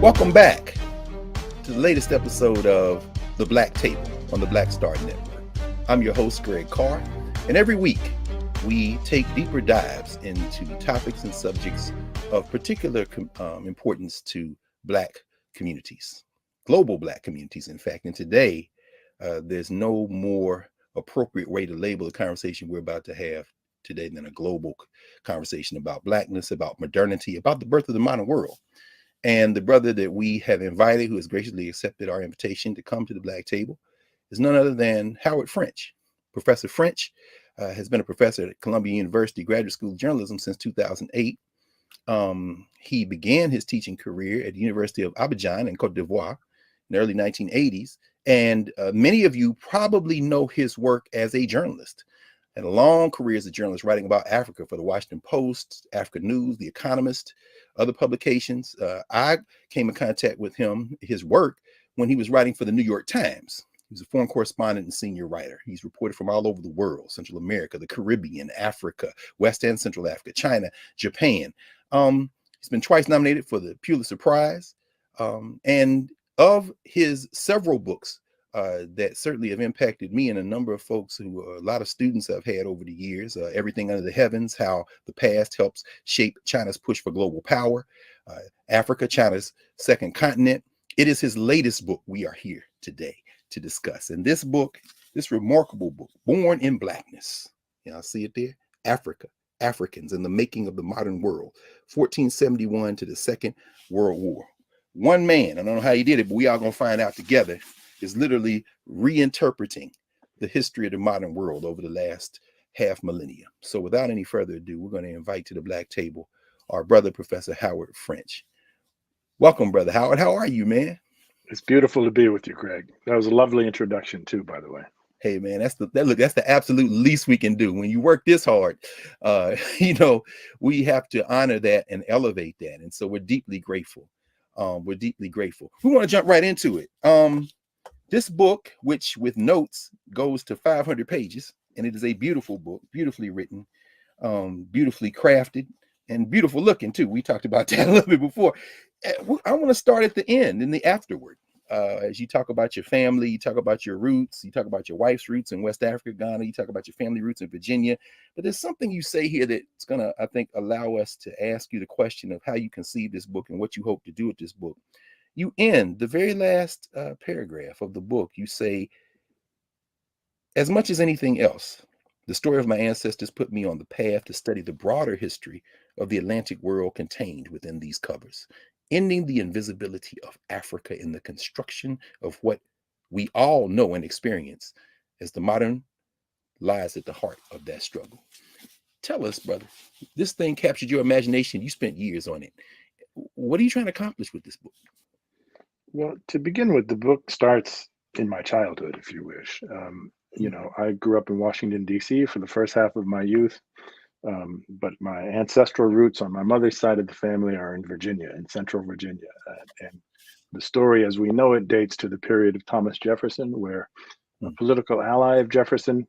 Welcome back to the latest episode of The Black Table on the Black Star Network. I'm your host, Greg Carr, and every week we take deeper dives into topics and subjects of particular importance to Black communities, global Black communities, in fact. And today, there's no more appropriate way to label the conversation we're about to have today than a global conversation about Blackness, about modernity, about the birth of the modern world. And the brother that we have invited, who has graciously accepted our invitation to come to the Black Table, is none other than Howard French. Professor French has been a professor at Columbia University Graduate School of Journalism since 2008. He began his teaching career at the University of Abidjan in Cote d'Ivoire in the early 1980s. And many of you probably know his work as a journalist. Had a long career as a journalist writing about Africa for the Washington Post, Africa News, The Economist, other publications. I came in contact with his work, when he was writing for the New York Times. He was a foreign correspondent and senior writer. He's reported from all over the world: Central America, the Caribbean, Africa, West and Central Africa, China, Japan. He's been twice nominated for the Pulitzer Prize. And of his several books, that certainly have impacted me and a number of folks who a lot of students I've had over the years. Everything Under the Heavens: How the Past Helps Shape China's Push for Global Power. Africa, China's Second Continent. It is his latest book we are here today to discuss. And this book, this remarkable book, Born in Blackness. Y'all see it there? Africa, Africans, and the Making of the Modern World, 1471 to the Second World War. One man, I don't know how he did it, but we are going to find out together, is literally reinterpreting the history of the modern world over the last half millennium. So without any further ado, we're going to invite to the Black Table our brother, Professor Howard French. Welcome, Brother Howard. How are you, man? It's beautiful to be with you, Greg. That was a lovely introduction too, by the way. Hey, man, that's the absolute least we can do. When you work this hard, we have to honor that and elevate that. And so we're deeply grateful. We're deeply grateful. We want to jump right into it. This book, which with notes goes to 500 pages, and it is a beautiful book, beautifully written, beautifully crafted, and beautiful looking too. We talked about that a little bit before. I want to start at the end, in the afterward. As you talk about your family, you talk about your roots, you talk about your wife's roots in West Africa, Ghana, you talk about your family roots in Virginia. But there's something you say here that's going to, I think, allow us to ask you the question of how you conceive this book and what you hope to do with this book. You end the very last paragraph of the book. You say, as much as anything else, the story of my ancestors put me on the path to study the broader history of the Atlantic world contained within these covers, ending the invisibility of Africa in the construction of what we all know and experience as the modern lies at the heart of that struggle. Tell us, brother, this thing captured your imagination. You spent years on it. What are you trying to accomplish with this book? Well, to begin with, the book starts in my childhood, if you wish. I grew up in Washington, D.C. for the first half of my youth, but my ancestral roots on my mother's side of the family are in Virginia, in central Virginia. And the story as we know it dates to the period of Thomas Jefferson, where a political ally of Jefferson,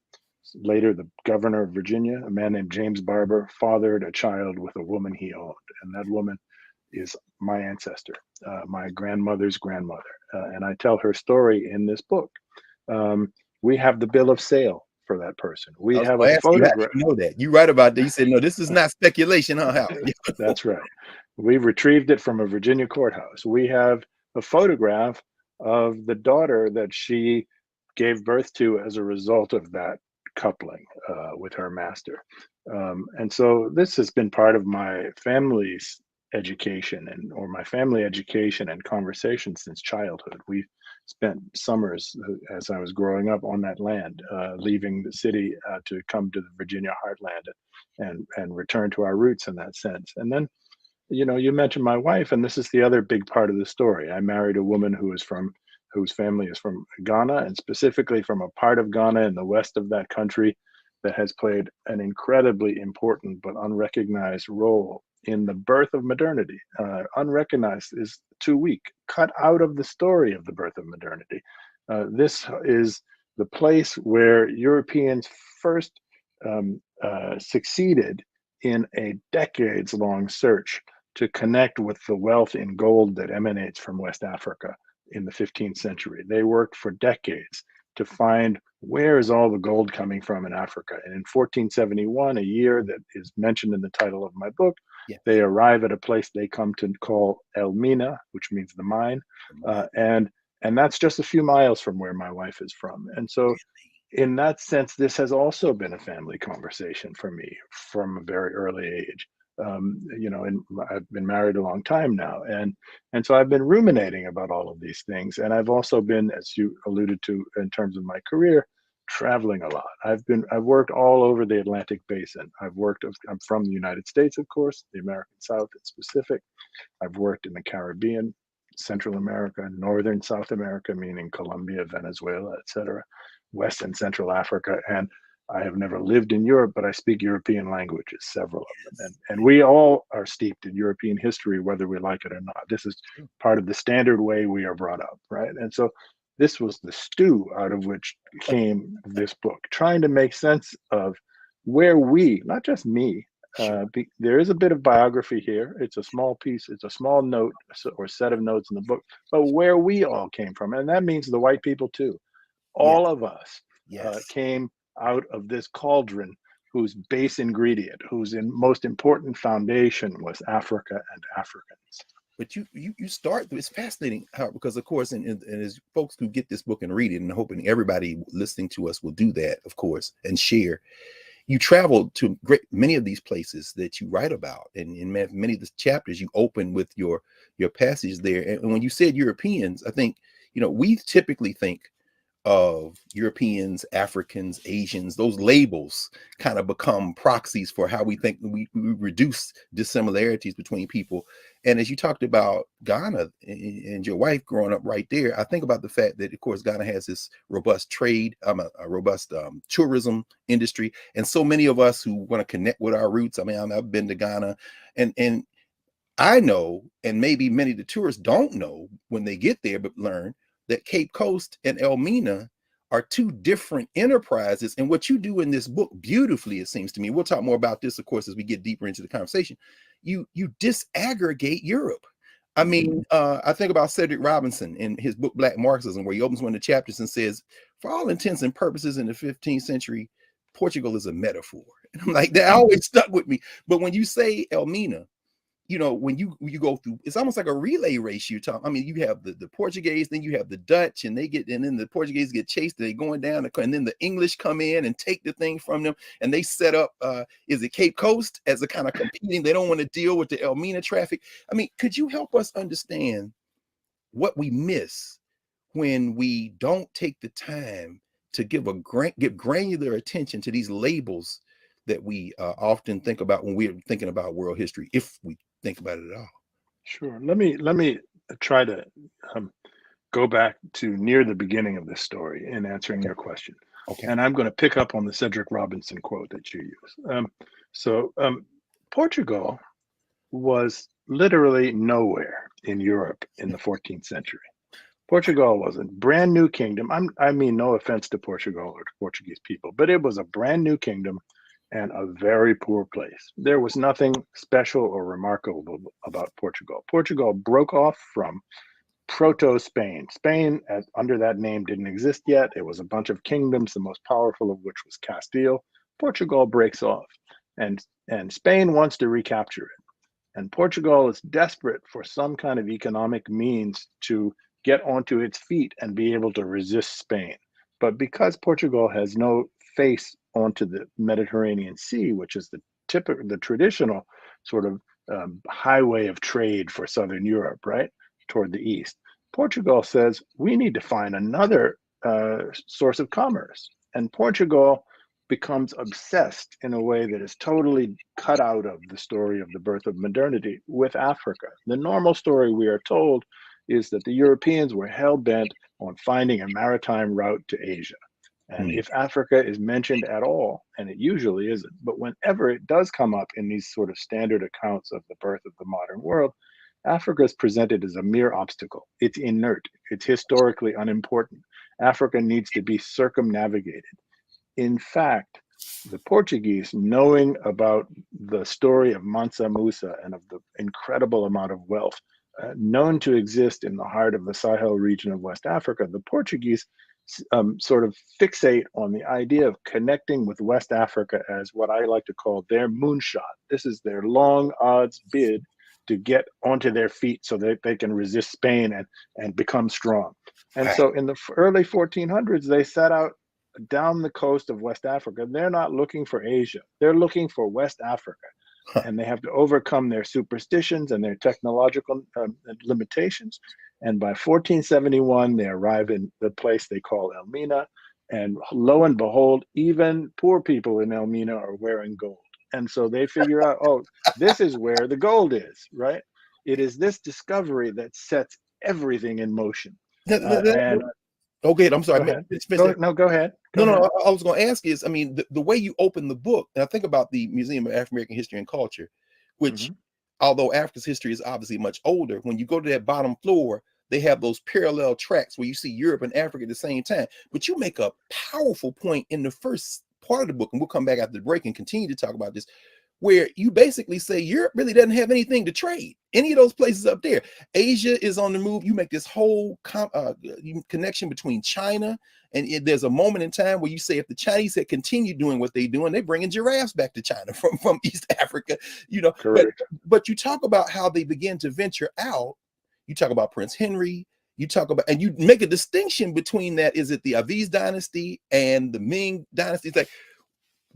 later the governor of Virginia, a man named James Barber, fathered a child with a woman he owned. And that woman is my ancestor, my grandmother's grandmother. And I tell her story in this book. We have the bill of sale for that person. We have a photograph. You know that. You write about that. You said, no, this is not speculation, huh, Hal? That's right. We've retrieved it from a Virginia courthouse. We have a photograph of the daughter that she gave birth to as a result of that coupling with her master. And so this has been part of my family's education or my family education and conversation since childhood. We spent summers as I was growing up on that land, leaving the city to come to the Virginia heartland and return to our roots in that sense. And then, you mentioned my wife, and this is the other big part of the story. I married a woman whose family is from Ghana, and specifically from a part of Ghana in the west of that country that has played an incredibly important but unrecognized role in the birth of modernity. Unrecognized is too weak, cut out of the story of the birth of modernity. This is the place where Europeans first succeeded in a decades-long search to connect with the wealth in gold that emanates from West Africa in the 15th century. They worked for decades to find where is all the gold coming from in Africa. And in 1471, a year that is mentioned in the title of my book, Yeah. they arrive at a place they come to call El Mina, which means the mine. And that's just a few miles from where my wife is from. And so in that sense, this has also been a family conversation for me from a very early age. And I've been married a long time now, and so I've been ruminating about all of these things. And I've also been, as you alluded to, in terms of my career, traveling a lot. I've worked all over the Atlantic Basin. I'm from the United States, of course, the American South in specific. I've worked in the Caribbean, Central America, Northern South America, meaning Colombia, Venezuela, etc., West and Central Africa, and I have never lived in Europe, but I speak European languages, several of them. And we all are steeped in European history, whether we like it or not. This is part of the standard way we are brought up, right? And so this was the stew out of which came this book, trying to make sense of where we, not just me, there is a bit of biography here. It's a small piece, it's a small note or set of notes in the book, but where we all came from. And that means the white people too. All of us came out of this cauldron whose base ingredient, whose most important foundation was Africa and Africans. But you start, it's fascinating how, because of course, and as folks who get this book and read it, and hoping everybody listening to us will do that, of course, and share. You traveled to many of these places that you write about, and in many of the chapters you open with your passage there. And when you said Europeans, I think, we typically think of Europeans, Africans, Asians. Those labels kind of become proxies for how we think we reduce dissimilarities between people. And as you talked about Ghana and your wife growing up right there, I think about the fact that, of course, Ghana has this robust trade, a robust tourism industry. And so many of us who want to connect with our roots, I've been to Ghana, and I know, and maybe many of the tourists don't know when they get there, but learn that Cape Coast and Elmina are two different enterprises. And what you do in this book beautifully, it seems to me, we'll talk more about this, of course, as we get deeper into the conversation, you disaggregate Europe. I think about Cedric Robinson in his book, Black Marxism, where he opens one of the chapters and says, for all intents and purposes in the 15th century, Portugal is a metaphor. And I'm like, that always stuck with me. But when you say Elmina, when you go through, it's almost like a relay race. You have the Portuguese, then you have the Dutch, and then the Portuguese get chased, and they're going down, and then the English come in and take the thing from them, and they set up, is it Cape Coast as a kind of competing? They don't want to deal with the Elmina traffic. Could you help us understand what we miss when we don't take the time to give granular attention to these labels that we often think about when we're thinking about world history, if we think about it at all? Sure. Let me try to go back to near the beginning of this story in answering your question. Okay. And I'm going to pick up on the Cedric Robinson quote that you use. Portugal was literally nowhere in Europe in the 14th century. Portugal was a brand new kingdom. I mean, no offense to Portugal or to Portuguese people, but it was a brand new kingdom and a very poor place. There was nothing special or remarkable about Portugal. Portugal broke off from proto-Spain. Spain, under that name, didn't exist yet. It was a bunch of kingdoms, the most powerful of which was Castile. Portugal breaks off, and Spain wants to recapture it. And Portugal is desperate for some kind of economic means to get onto its feet and be able to resist Spain. But because Portugal has no face onto the Mediterranean Sea, which is the traditional sort of highway of trade for Southern Europe, right, toward the east, Portugal says, we need to find another source of commerce. And Portugal becomes obsessed in a way that is totally cut out of the story of the birth of modernity with Africa. The normal story we are told is that the Europeans were hell-bent on finding a maritime route to Asia. And if Africa is mentioned at all, and it usually isn't, but whenever it does come up in these sort of standard accounts of the birth of the modern world, Africa is presented as a mere obstacle. It's inert. It's historically unimportant. Africa needs to be circumnavigated. In fact, the Portuguese, knowing about the story of Mansa Musa and of the incredible amount of wealth known to exist in the heart of the Sahel region of West Africa, the Portuguese sort of fixate on the idea of connecting with West Africa as what I like to call their moonshot. This is their long odds bid to get onto their feet so that they can resist Spain and become strong. And so in the early 1400s, they set out down the coast of West Africa. They're not looking for Asia. They're looking for West Africa. And they have to overcome their superstitions and their technological limitations. And by 1471, they arrive in the place they call Elmina. And lo and behold, even poor people in Elmina are wearing gold. And so they figure out, oh, this is where the gold is, right? It is this discovery that sets everything in motion. Okay, I'm sorry. Go ahead. Go ahead. No, I was going to ask is, I mean, the way you open the book, and I think about the Museum of African American History and Culture, which, although Africa's history is obviously much older, when you go to that bottom floor, they have those parallel tracks where you see Europe and Africa at the same time. But you make a powerful point in the first part of the book, and we'll come back after the break and continue to talk about this, where you basically say Europe really doesn't have anything to trade. Any of those places up there. Asia is on the move. You make this whole connection between China, and there's a moment in time where you say if the Chinese had continued doing what they're doing, they're bringing giraffes back to China from East Africa, you know. But you talk about how they begin to venture out. You talk about Prince Henry. You talk about, and you make a distinction between that. Is it the Aviz dynasty and the Ming dynasty? It's like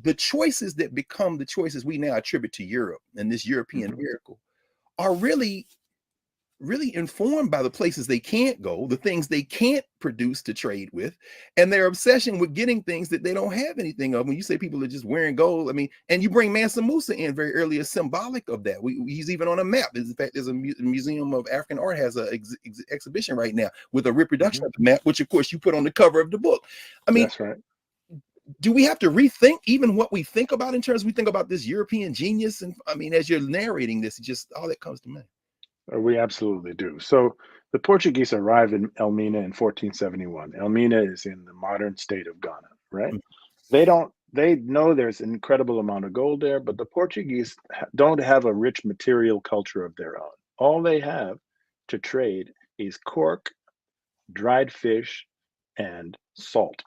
the choices that become the choices we now attribute to Europe and this European miracle are really informed by the places they can't go, the things they can't produce to trade with, and their obsession with getting things that they don't have anything of. When you say people are just wearing gold, I mean, and you bring Mansa Musa in very early as symbolic of that. He's even on a map. In fact, there's a Museum of African Art has an exhibition right now with a reproduction of the map, which of course you put on the cover of the book. I mean, that's right. Do we have to rethink even what we think about in terms we think about this European genius? And I mean, as you're narrating this, just all that comes to mind. We absolutely do. So the Portuguese arrived in Elmina in 1471. Elmina is in the modern state of Ghana, right? They know there's an incredible amount of gold there, but the Portuguese don't have a rich material culture of their own. All they have to trade is cork, dried fish, and salt.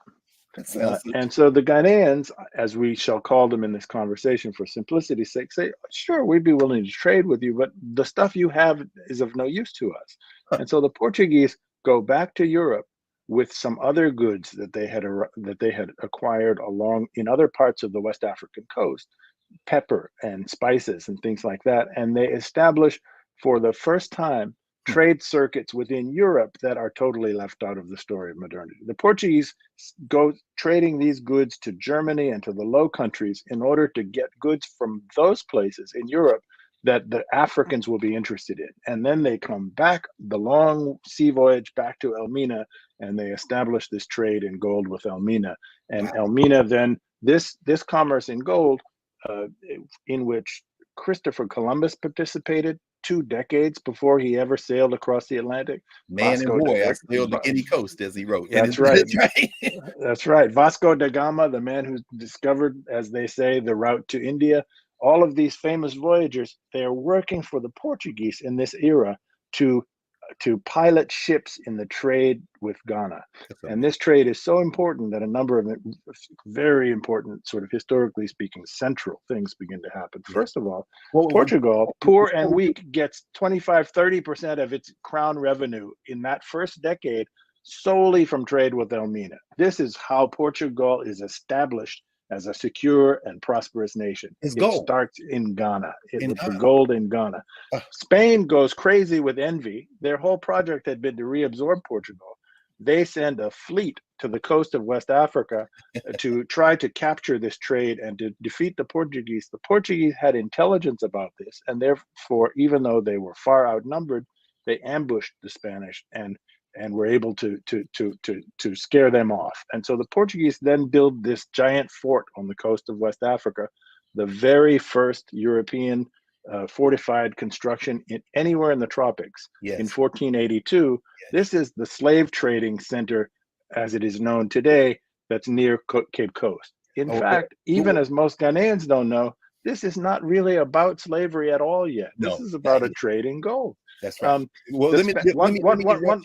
And so the Ghanaians, as we shall call them in this conversation for simplicity's sake, say, sure, we'd be willing to trade with you, but the stuff you have is of no use to us. And so the Portuguese go back to Europe with some other goods that they had acquired along in other parts of the West African coast, pepper and spices and things like that. And they establish for the first time trade circuits within Europe that are totally left out of the story of modernity. The Portuguese go trading these goods to Germany and to the Low Countries in order to get goods from those places in Europe that the Africans will be interested in. And then they come back, the long sea voyage back to Elmina, and they establish this trade in gold with Elmina. And Elmina then, this commerce in gold, in which Christopher Columbus participated 2 decades before he ever sailed across the Atlantic. Man and boy, I sailed the Guinea coast, as he wrote. That's right. That's right. Vasco da Gama, the man who discovered, as they say, the route to India. All of these famous voyagers, they are working for the Portuguese in this era to pilot ships in the trade with Ghana. And this trade is so important that a number of very important, sort of historically speaking, central things begin to happen. First of all, Portugal, poor and weak, gets 25-30% of its crown revenue in that first decade solely from trade with Elmina. This is how Portugal is established as a secure and prosperous nation. It starts in Ghana, with the gold in Ghana. Spain goes crazy with envy. Their whole project had been to reabsorb Portugal. They send a fleet to the coast of West Africa to try to capture this trade and to defeat the Portuguese. The Portuguese had intelligence about this, and therefore, even though they were far outnumbered, they ambushed the Spanish and were able to scare them off. And so the Portuguese then build this giant fort on the coast of West Africa, the very first European fortified construction anywhere in the tropics. In 1482. This is the slave trading center, as it is known today, that's near Cape Coast. In Oh, fact, even as most Ghanaians don't know, this is not really about slavery at all yet. This no, is about a trade in gold. that's right. Well, The let me interrupt you.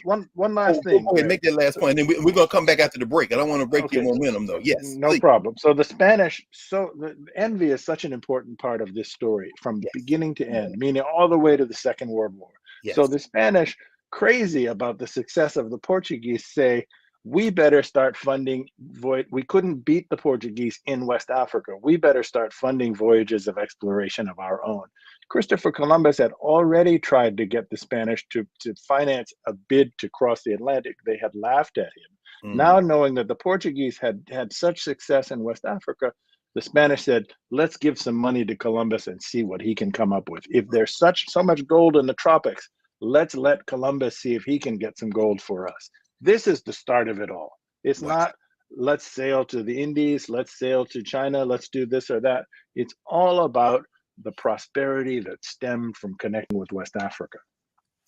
one Oh, last go thing, ahead and Greg. make that last point, and then we're gonna come back after the break. I don't want to break your Okay, momentum, though. Yes, no please. problem. So the Spanish, so the envy is such an important part of this story from Yes, beginning to end, meaning all the way to the Second World War. So yes, the Spanish, crazy about the success of the Portuguese, say, we better start funding we couldn't beat the Portuguese in West Africa. We better start funding voyages of exploration of our own. Christopher Columbus had already tried to get the Spanish to finance a bid to cross the Atlantic. They had laughed at him. hmm, Now, knowing that the Portuguese had such success in West Africa, the Spanish said, let's give some money to Columbus and see what he can come up with. If there's so much gold in the tropics, let's let Columbus see if he can get some gold for us. This is the start of it all. It's wow, not, let's sail to the Indies, let's sail to China, let's do this or that. It's all about the prosperity that stemmed from connecting with West Africa.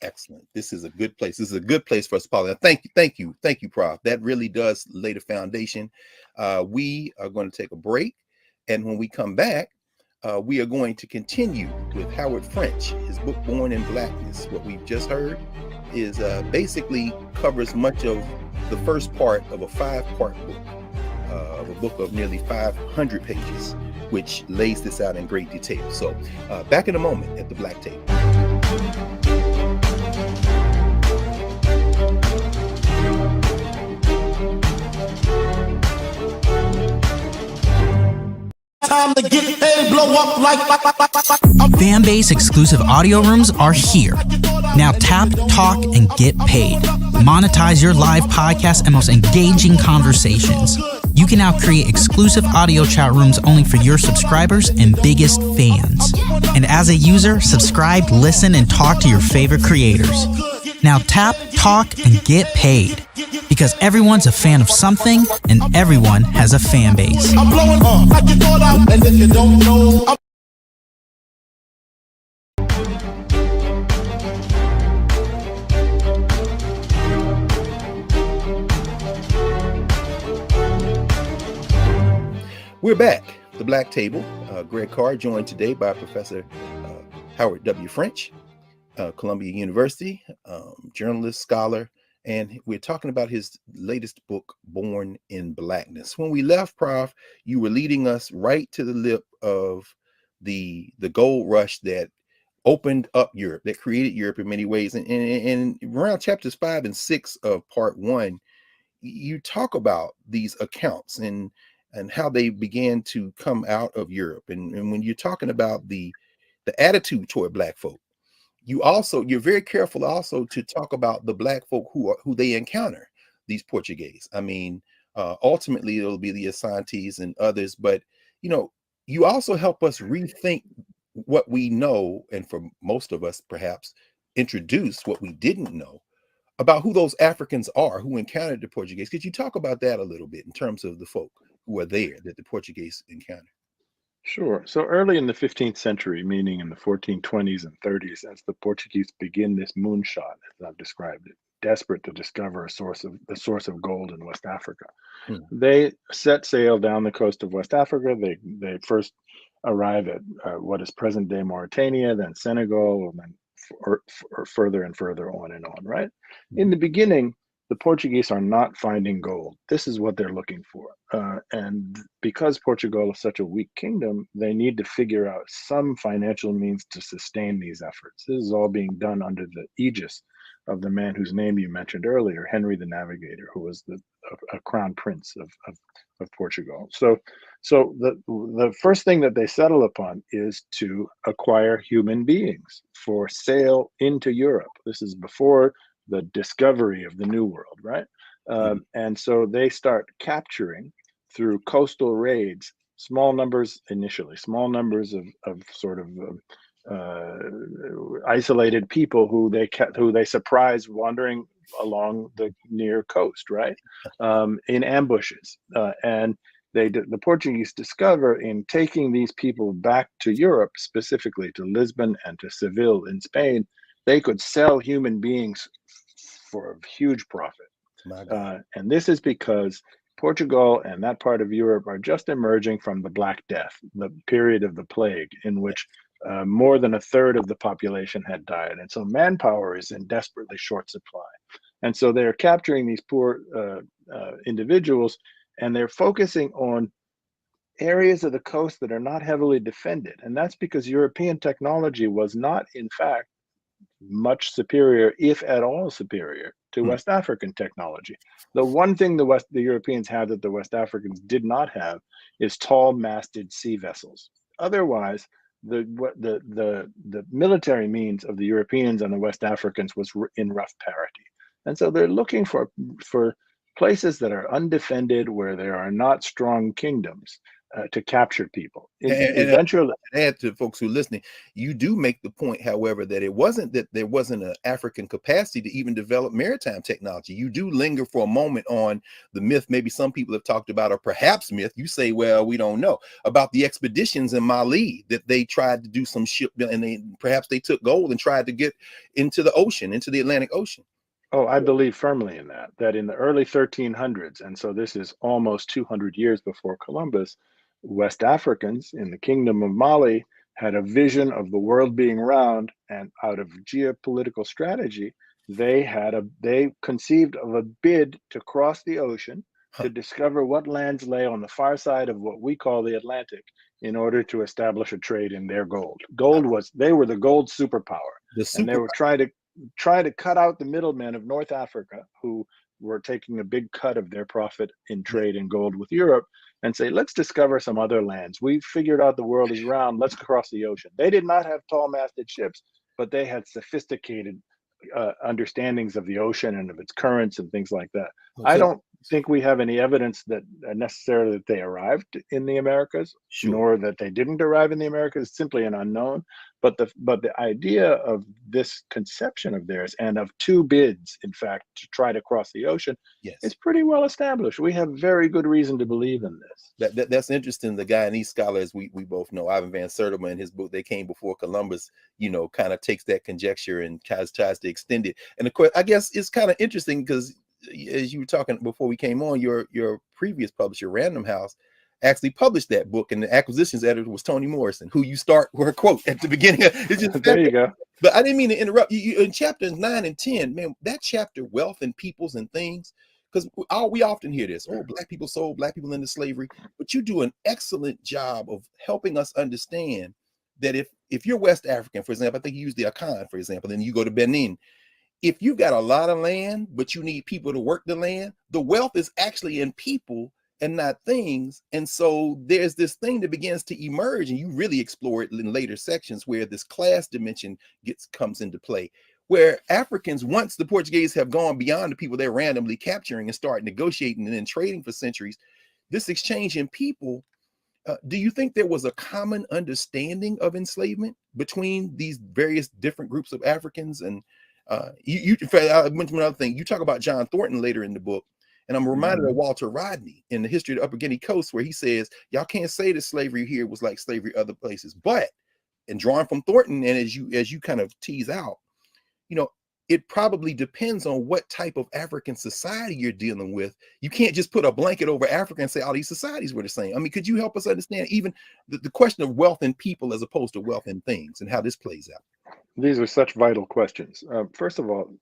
excellent. This is a good place. This is a good place for us, Paul. Thank you, Prof. That really does lay the foundation. We are going to take a break, and when we come back, we are going to continue with Howard French, his book Born in Blackness. What we've just heard is basically covers much of the first part of a 5-part book, of a book of nearly 500 pages, which lays this out in great detail. So back in a moment at the Black Table. Time to get paid, blow up like Fanbase exclusive audio rooms are here. Now tap, talk, and get paid. Monetize your live podcast and most engaging conversations. You can now create exclusive audio chat rooms only for your subscribers and biggest fans. And as a user, subscribe, listen, and talk to your favorite creators. Now tap, talk, and get paid. Because everyone's a fan of something, and everyone has a fan base. I'm blowing up like you thought I, and if you don't know, We're back. The Black Table. Greg Carr, joined today by Professor Howard W. French, Columbia University, journalist, scholar, and we're talking about his latest book, Born in Blackness. When we left, Prof, you were leading us right to the lip of the gold rush that opened up Europe, that created Europe in many ways. And around chapters 5 and 6 of part 1, you talk about these accounts and how they began to come out of Europe. And when you're talking about the attitude toward Black folk, you're very careful also to talk about the Black folk who they encounter, these Portuguese. I mean, ultimately it'll be the Asantes and others, but you also help us rethink what we know, and for most of us perhaps introduce what we didn't know about who those Africans are who encountered the Portuguese. Could you talk about that a little bit in terms of the folk who are there that the Portuguese encountered? Sure. So early in the 15th century, meaning in the 1420s and 30s, as the Portuguese begin this moonshot, as I've described it, desperate to discover the source of gold in West Africa, they set sail down the coast of West Africa. They first arrive at what is present-day Mauritania, then Senegal, and then or further and further on and on. Right. In the beginning, the Portuguese are not finding gold. This is what they're looking for. And because Portugal is such a weak kingdom, they need to figure out some financial means to sustain these efforts. This is all being done under the aegis of the man whose name you mentioned earlier, Henry the Navigator, who was a crown prince of Portugal. So the first thing that they settle upon is to acquire human beings for sale into Europe. This is before the discovery of the New World, right? And so they start capturing through coastal raids, small numbers initially, small numbers of sort of isolated people who they surprise wandering along the near coast, right? In ambushes, and the Portuguese discover in taking these people back to Europe, specifically to Lisbon and to Seville in Spain, they could sell human beings for a huge profit. And this is because Portugal and that part of Europe are just emerging from the Black Death, the period of the plague in which more than a third of the population had died. And so manpower is in desperately short supply. And so they're capturing these poor individuals, and they're focusing on areas of the coast that are not heavily defended. And that's because European technology was not, in fact, much superior, if at all superior, to West African technology. The one thing the Europeans had that the West Africans did not have is tall-masted sea vessels. Otherwise, the military means of the Europeans and the West Africans was in rough parity. And so they're looking for places that are undefended, where there are not strong kingdoms, to capture people. Eventually, add to folks who are listening, you do make the point, however, that it wasn't that there wasn't an African capacity to even develop maritime technology. You do linger for a moment on the myth, maybe some people have talked about, or perhaps myth, you say, well, we don't know, about the expeditions in Mali that they tried to do some ship, and perhaps they took gold and tried to get into the ocean, into the Atlantic Ocean. Oh, I believe firmly in that in the early 1300s, and so this is almost 200 years before Columbus, West Africans in the Kingdom of Mali had a vision of the world being round, and out of geopolitical strategy, they conceived of a bid to cross the ocean to discover what lands lay on the far side of what we call the Atlantic, in order to establish a trade in their gold. They were the gold superpower, and they were trying to cut out the middlemen of North Africa, who were taking a big cut of their profit in trade in gold with Europe, and say, let's discover some other lands. We figured out the world is round, let's cross the ocean. They did not have tall-masted ships, but they had sophisticated understandings of the ocean and of its currents and things like that. I don't think we have any evidence that necessarily that they arrived in the Americas, nor that they didn't arrive in the Americas. It's simply an unknown. But the idea of this conception of theirs, and of two bids, in fact, to try to cross the ocean, is pretty well established. We have very good reason to believe in this. That's interesting. The Guyanese scholars we both know, Ivan Van Sertima, in his book "They Came Before Columbus," kind of takes that conjecture and tries to extend it. And of course, I guess it's kind of interesting because, as you were talking before we came on, your previous publisher, Random House, actually published that book, and the acquisitions editor was Toni Morrison, who you start with a quote at the beginning. It's just there you go. But I didn't mean to interrupt you. In chapters 9 and 10, man, that chapter, Wealth and Peoples and Things, because we often hear this, black people sold black people into slavery, but you do an excellent job of helping us understand that if you're West African, for example, I think you use the Akan, for example, then you go to Benin. If you've got a lot of land, but you need people to work the land, the wealth is actually in people and not things. And so there's this thing that begins to emerge, and you really explore it in later sections, where this class dimension comes into play, where Africans, once the Portuguese have gone beyond the people they're randomly capturing and start negotiating and then trading for centuries, this exchange in people, do you think there was a common understanding of enslavement between these various different groups of Africans? And I mentioned another thing. You talk about John Thornton later in the book, and I'm reminded of Walter Rodney in the History of the Upper Guinea Coast, where he says, y'all can't say that slavery here was like slavery other places, but, and drawing from Thornton, and as you kind of tease out, it probably depends on what type of African society you're dealing with. You can't just put a blanket over Africa and say all these societies were the same. I mean, could you help us understand even the question of wealth and people as opposed to wealth and things, and how this plays out? These are such vital questions. First of all,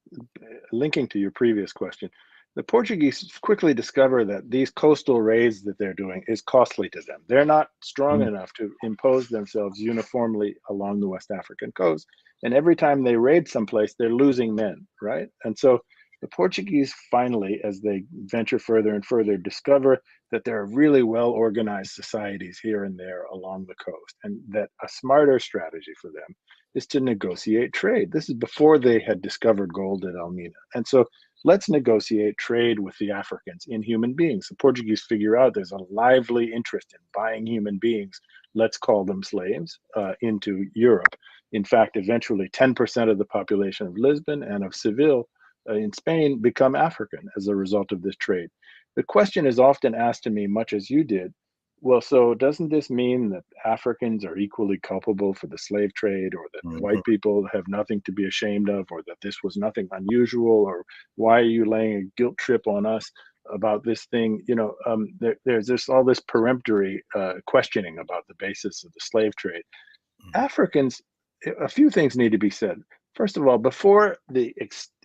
linking to your previous question, the Portuguese quickly discover that these coastal raids that they're doing is costly to them. They're not strong enough to impose themselves uniformly along the West African coast. And every time they raid someplace, they're losing men, right? And so the Portuguese finally, as they venture further and further, discover that there are really well-organized societies here and there along the coast, and that a smarter strategy for them is to negotiate trade. This is before they had discovered gold at Elmina. And so let's negotiate trade with the Africans in human beings. The Portuguese figure out there's a lively interest in buying human beings, let's call them slaves, into Europe. In fact, eventually 10% of the population of Lisbon and of Seville in Spain become African as a result of this trade. The question is often asked to me, much as you did, well, so doesn't this mean that Africans are equally culpable for the slave trade, or that white people have nothing to be ashamed of, or that this was nothing unusual, or why are you laying a guilt trip on us? about this thing, there's just all this peremptory questioning about the basis of the slave trade. Africans, a few things need to be said. First of all, before the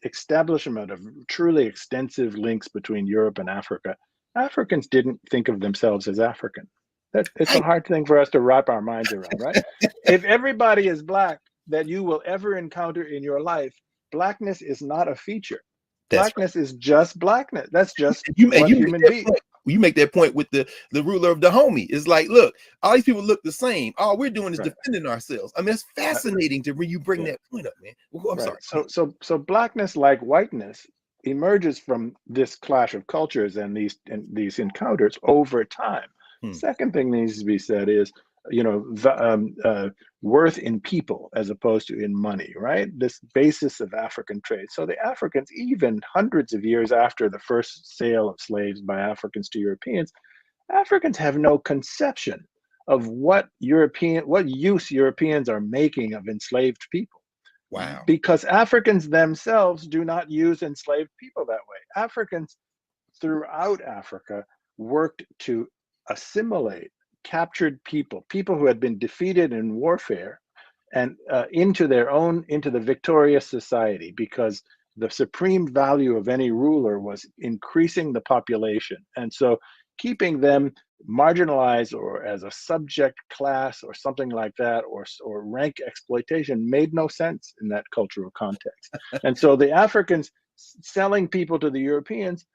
establishment of truly extensive links between Europe and Africa, Africans didn't think of themselves as African. It's a hard thing for us to wrap our minds around, right? If everybody is Black that you will ever encounter in your life, Blackness is not a feature. Blackness is just Blackness. That's just what human beings. You make that point with the ruler of Dahomey. It's like, look, all these people look the same. All we're doing is defending ourselves. I mean, it's fascinating to when you bring that point up, man. Well, I'm sorry. So Blackness, like whiteness, emerges from this clash of cultures and these encounters over time. Second thing that needs to be said is, worth in people as opposed to in money, right? This basis of African trade. So the Africans, even hundreds of years after the first sale of slaves by Africans to Europeans, Africans have no conception of what use Europeans are making of enslaved people. Wow. Because Africans themselves do not use enslaved people that way. Africans throughout Africa worked to assimilate captured people who had been defeated in warfare, and into the victorious society, because the supreme value of any ruler was increasing the population. And so keeping them marginalized or as a subject class or something like that, or rank exploitation, made no sense in that cultural context. And so the Africans selling people to the Europeans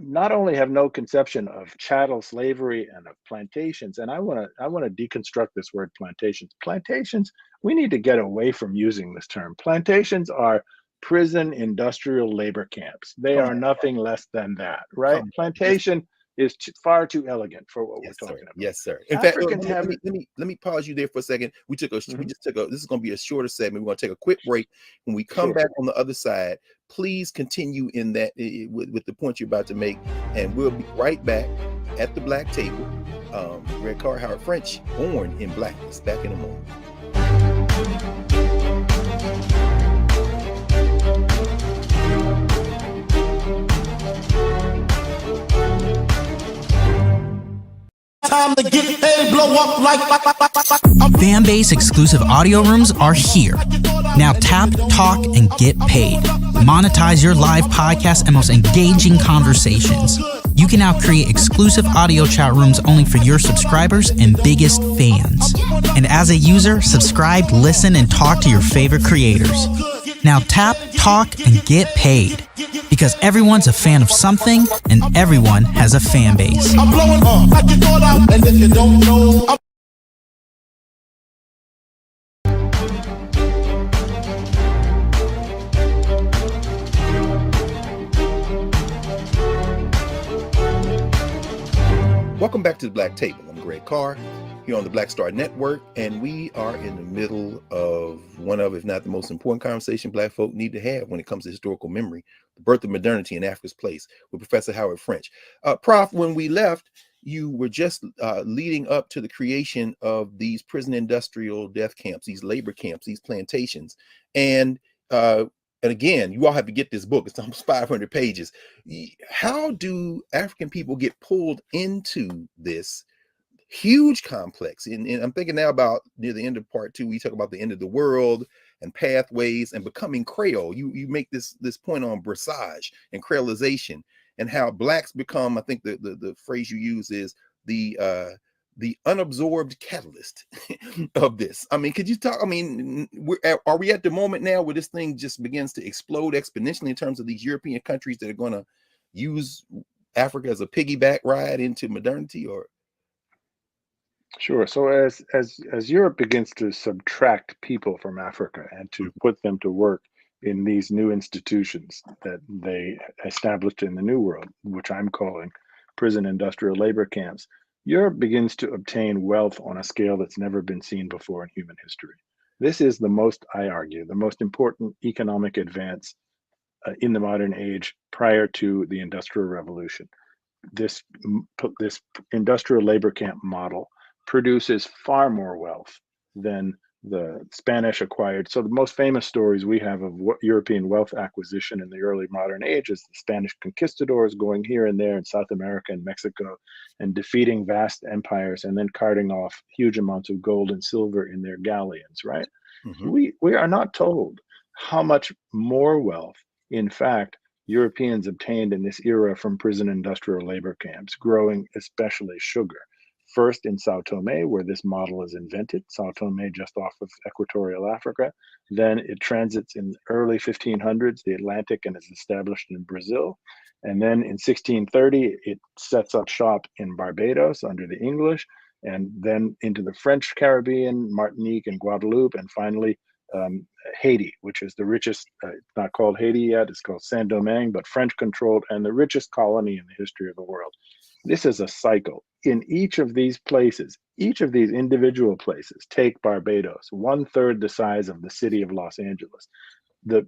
not only have no conception of chattel slavery and of plantations, and I want to deconstruct this word plantations. Plantations, we need to get away from using this term. Plantations are prison industrial labor camps. They are nothing less than that, right? Plantation is far too elegant for what we're talking about. Yes, sir. In fact, let me pause you there for a second. We just took this is going to be a shorter segment. We're going to take a quick break. When we come back on the other side, please continue in that with the point you're about to make, and we'll be right back at the Black Table. Red Carr, Howard French, born in Blackness. Back in a moment. Time to get paid, blow up like Fanbase exclusive audio rooms are here. Now tap, talk, and get paid. Monetize your live podcast and most engaging conversations. You can now create exclusive audio chat rooms only for your subscribers and biggest fans. And as a user, subscribe, listen, and talk to your favorite creators. Now tap, talk, and get paid. Because everyone's a fan of something, and everyone has a fan base. I'm blowing up like you thought out, and if you don't know, Welcome back to the Black Table. I'm Greg Carr here on the Black Star Network, and we are in the middle of one of, if not the most important conversation Black folk need to have when it comes to historical memory, the birth of modernity in Africa's place, with Professor Howard French. Prof, when we left, you were just leading up to the creation of these prison industrial death camps, these labor camps, these plantations, and again, you all have to get this book. It's almost 500 pages. How do African people get pulled into this huge complex? And I'm thinking now about near the end of part 2, we talk about the end of the world and pathways and becoming Creole. You make this point on brassage and creolization and how Blacks become, I think the phrase you use is the unabsorbed catalyst of this. I mean, could you talk? I mean, are we at the moment now where this thing just begins to explode exponentially in terms of these European countries that are going to use Africa as a piggyback ride into modernity? Or Sure. So as Europe begins to subtract people from Africa and to put them to work in these new institutions that they established in the New World, which I'm calling prison industrial labor camps, Europe begins to obtain wealth on a scale that's never been seen before in human history. This is the most, I argue, the most important economic advance in the modern age prior to the Industrial Revolution. This industrial labor camp model produces far more wealth than the Spanish acquired. So the most famous stories we have of European wealth acquisition in the early modern age is the Spanish conquistadors going here and there in South America and Mexico and defeating vast empires and then carting off huge amounts of gold and silver in their galleons, right? Hmm. We are not told how much more wealth, in fact, Europeans obtained in this era from prison industrial labor camps, growing especially sugar. First in Sao Tome, where this model is invented, Sao Tome just off of equatorial Africa. Then it transits in early 1500s, the Atlantic, and is established in Brazil. And then in 1630, it sets up shop in Barbados under the English, and then into the French Caribbean, Martinique and Guadeloupe, and finally Haiti, which is the richest, not called Haiti yet, it's called Saint-Domingue, but French controlled and the richest colony in the history of the world. This is a cycle. In each of these places, each of these individual places, take Barbados, 1/3 the size of the city of Los Angeles. The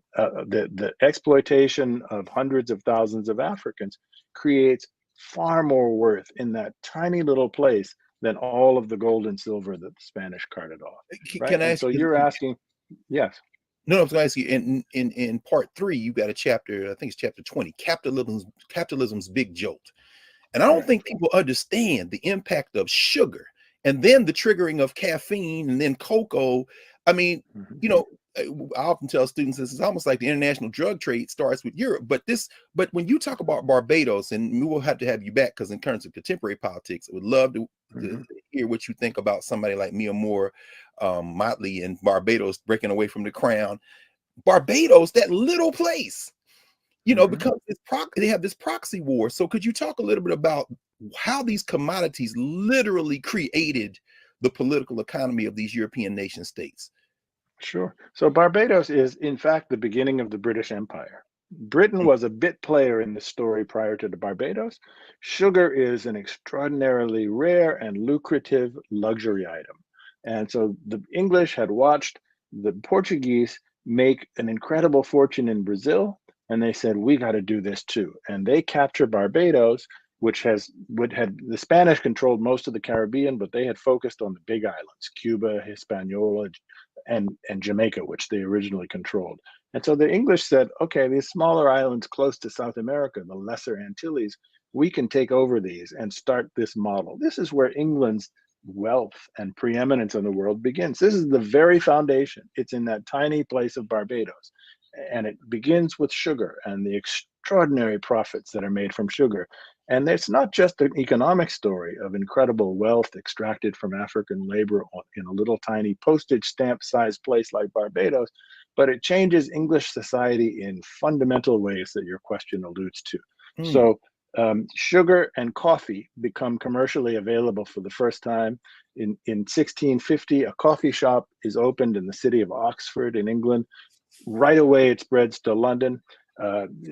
exploitation of hundreds of thousands of Africans creates far more worth in that tiny little place than all of the gold and silver that the Spanish carted off. Right? Can I And ask so you? you're asking, yes. No, I was going to ask you. In part 3, you got a chapter. I think it's chapter 20. Capitalism's big jolt. And I don't think people understand the impact of sugar and then the triggering of caffeine and then cocoa. I mean, you know, I often tell students this is almost like the international drug trade starts with Europe. But when you talk about Barbados, and we will have to have you back because in terms of contemporary politics, I would love to hear what you think about somebody like Mia Moore Motley in Barbados breaking away from the crown. Barbados, that little place, you know, because they have this proxy war. So could you talk a little bit about how these commodities literally created the political economy of these European nation states? Sure. So Barbados is, in fact, the beginning of the British Empire. Britain was a bit player in the story prior to the Barbados. Sugar is an extraordinarily rare and lucrative luxury item. And so the English had watched the Portuguese make an incredible fortune in Brazil, and they said, we got to do this too. And they capture Barbados, which had the Spanish controlled most of the Caribbean, but they had focused on the big islands, Cuba, Hispaniola, and Jamaica, which they originally controlled. And so the English said, okay, these smaller islands close to South America, the Lesser Antilles, we can take over these and start this model. This is where England's wealth and preeminence in the world begins. This is the very foundation. It's in that tiny place of Barbados. And it begins with sugar and the extraordinary profits that are made from sugar. And it's not just an economic story of incredible wealth extracted from African labor in a little tiny postage stamp sized place like Barbados, but it changes English society in fundamental ways that your question alludes to. So sugar and coffee become commercially available for the first time. In 1650, a coffee shop is opened in the city of Oxford in England. Right away, it spreads to London.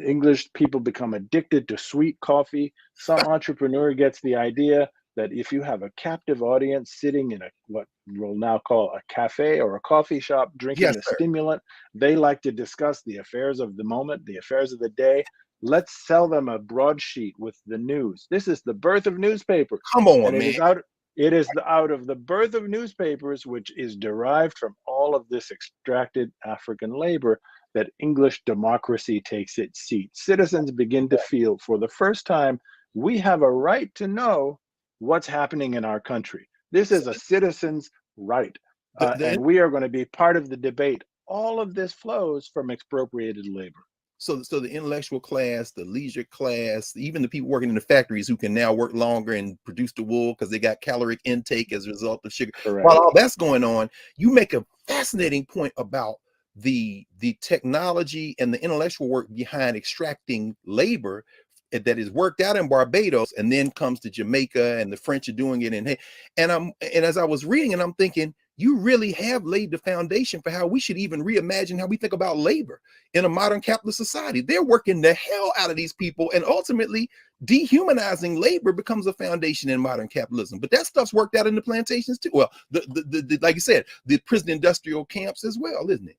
English people become addicted to sweet coffee. Some entrepreneur gets the idea that if you have a captive audience sitting in what we'll now call a cafe or a coffee shop drinking a stimulant, they like to discuss the affairs of the moment, the affairs of the day. Let's sell them a broadsheet with the news. This is the birth of newspapers. Come on, and man. It is out of the birth of newspapers, which is derived from all of this extracted African labor, that English democracy takes its seat. Citizens begin to feel, for the first time, we have a right to know what's happening in our country. This is a citizen's right, and we are going to be part of the debate. All of this flows from expropriated labor. So the intellectual class, the leisure class, even the people working in the factories who can now work longer and produce the wool because they got caloric intake as a result of sugar. Correct. While all that's going on, you make a fascinating point about the technology and the intellectual work behind extracting labor that is worked out in Barbados and then comes to Jamaica, and the French are doing it. And as I was reading and I'm thinking, you really have laid the foundation for how we should even reimagine how we think about labor in a modern capitalist society. They're working the hell out of these people, and ultimately dehumanizing labor becomes a foundation in modern capitalism. But that stuff's worked out in the plantations too. Well, the like you said, the prison industrial camps as well, isn't it?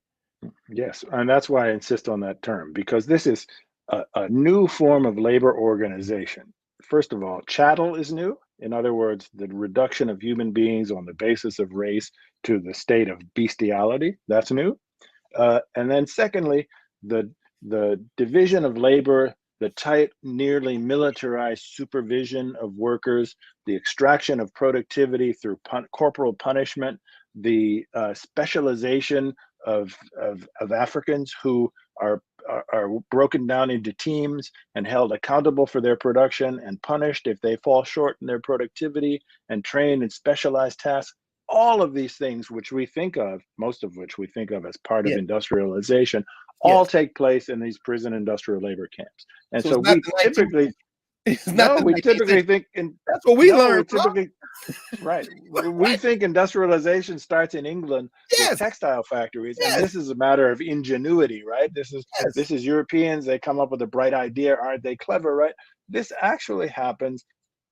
Yes, and that's why I insist on that term, because this is a new form of labor organization. first of all, chattel is new. In other words, the reduction of human beings on the basis of race to the state of bestiality, that's new. And then secondly, the division of labor, the tight, nearly militarized supervision of workers, the extraction of productivity through corporal punishment, the specialization of Africans who are broken down into teams and held accountable for their production and punished if they fall short in their productivity and trained in specialized tasks. All of these things, which we think of, most of which we think of as part of industrialization, all take place in these prison industrial labor camps. And so we typically, think in, that's what we learned. Right. We think industrialization starts in England with textile factories, and this is a matter of ingenuity, right? This is Europeans. They come up with a bright idea. Aren't they clever, right? This actually happens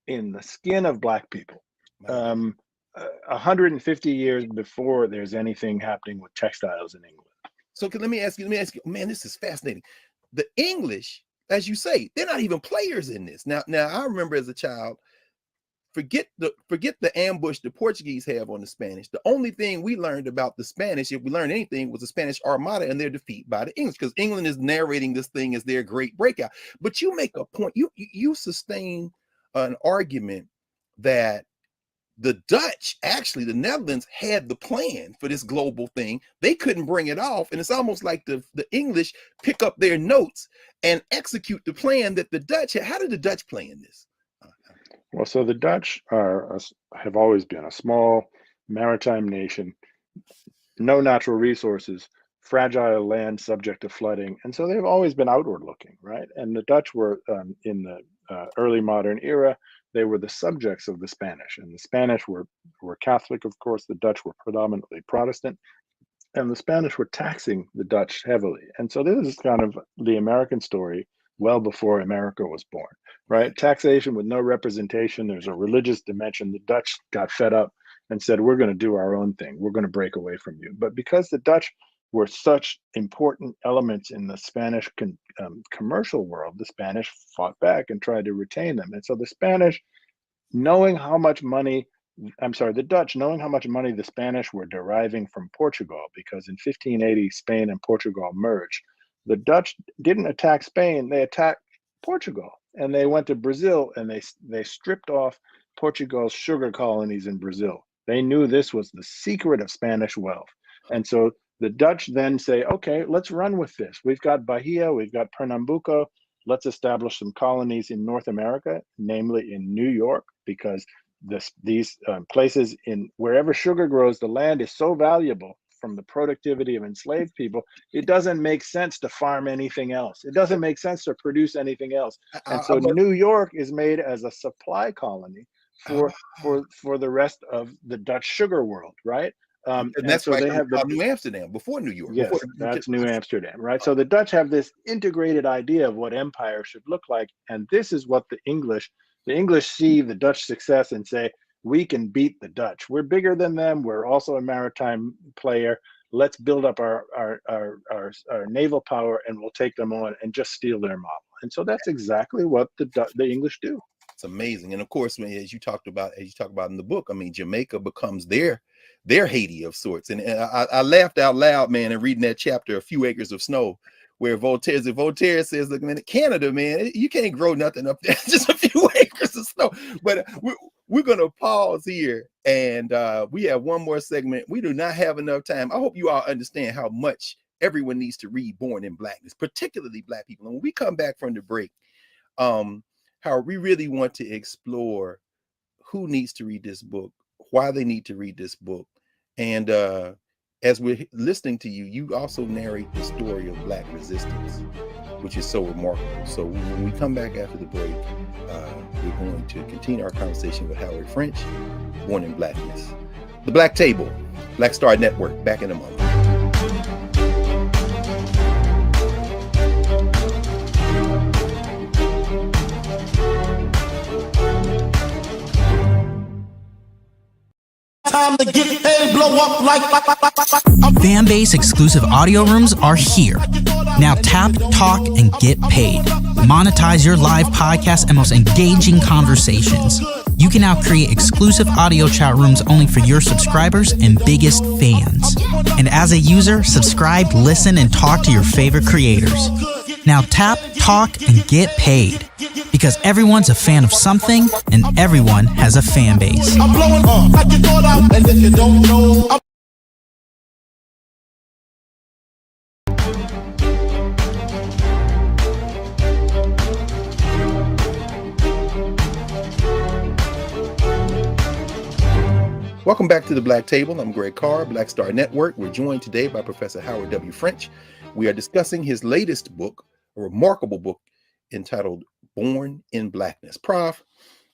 in the skin of Black people. 150 years before there's anything happening with textiles in England. So let me ask you, man, this is fascinating. The English, as you say, they're not even players in this. Now I remember as a child, forget the ambush the Portuguese have on the Spanish. The only thing we learned about the Spanish, if we learned anything, was the Spanish Armada and their defeat by the English, because England is narrating this thing as their great breakout. But you make a point, you sustain an argument that the Dutch, actually the Netherlands, had the plan for this global thing. They couldn't bring it off. And it's almost like the English pick up their notes and execute the plan that the Dutch had. How did the Dutch play in this? Well, so the Dutch have always been a small maritime nation, no natural resources, fragile land subject to flooding. And so they've always been outward looking, right? And the Dutch were in the early modern era, they were the subjects of the Spanish, and the Spanish were Catholic, of course. The Dutch were predominantly Protestant, and the Spanish were taxing the Dutch heavily. And so this is kind of the American story well before America was born, right? Taxation with no representation. There's a religious dimension. The Dutch got fed up and said, we're going to do our own thing. We're going to break away from you. But because the Dutch were such important elements in the Spanish commercial world, the Spanish fought back and tried to retain them. And so the Spanish, knowing how much money, the Dutch, knowing how much money the Spanish were deriving from Portugal, because in 1580, Spain and Portugal merged, the Dutch didn't attack Spain, they attacked Portugal. And they went to Brazil and they stripped off Portugal's sugar colonies in Brazil. They knew this was the secret of Spanish wealth. And so the Dutch then say, okay, let's run with this. We've got Bahia, we've got Pernambuco. Let's establish some colonies in North America, namely in New York, because these places in wherever sugar grows, the land is so valuable from the productivity of enslaved people, it doesn't make sense to farm anything else. It doesn't make sense to produce anything else. And so New York is made as a supply colony for the rest of the Dutch sugar world, right? And that's so why they have New Amsterdam before New York. Yes, that's New Amsterdam, right? So the Dutch have this integrated idea of what empire should look like, and this is what the English see the Dutch success and say, we can beat the Dutch. We're bigger than them. We're also a maritime player. Let's build up our naval power, and we'll take them on and just steal their model. And so that's exactly what the English do. It's amazing. And of course, as you talk about in the book, I mean, Jamaica becomes their Haiti of sorts. And I laughed out loud, man, in reading that chapter, A Few Acres of Snow, where Voltaire says, look, man, Canada, man, you can't grow nothing up there, just a few acres of snow. But we're going to pause here, and we have one more segment. We do not have enough time. I hope you all understand how much everyone needs to read Born in Blackness, particularly Black people. And when we come back from the break, how we really want to explore who needs to read this book, why they need to read this book. And as we're listening to you, you also narrate the story of Black resistance, which is so remarkable. So when we come back after the break, we're going to continue our conversation with Howard French, Born in Blackness. The Black Table, Black Star Network, back in a moment. Time to get paid, blow up like Fanbase exclusive audio rooms are here. Now tap, talk, and get paid. monetize your live podcast, and most engaging conversations. You can now create exclusive audio chat rooms only for your subscribers and biggest fans. And as a user, subscribe, listen, and talk to your favorite creators. Now tap, talk, and get paid. Because everyone's a fan of something, and everyone has a fan base. I'm blowing up like you thought out, and if you don't know, I'm Welcome back to the Black Table. I'm Greg Carr, Black Star Network. We're joined today by Professor Howard W. French. We are discussing his latest book, a remarkable book entitled Born in Blackness. Prof,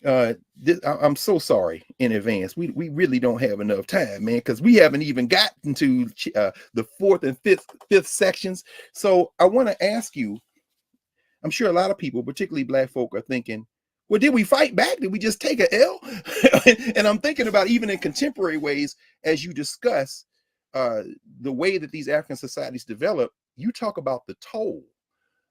I'm so sorry in advance. We really don't have enough time, man, because we haven't even gotten to the fourth and fifth sections. So I want to ask you, I'm sure a lot of people, particularly Black folk, are thinking, well, did we fight back? Did we just take an L? And I'm thinking about, even in contemporary ways, as you discuss the way that these African societies develop, you talk about the toll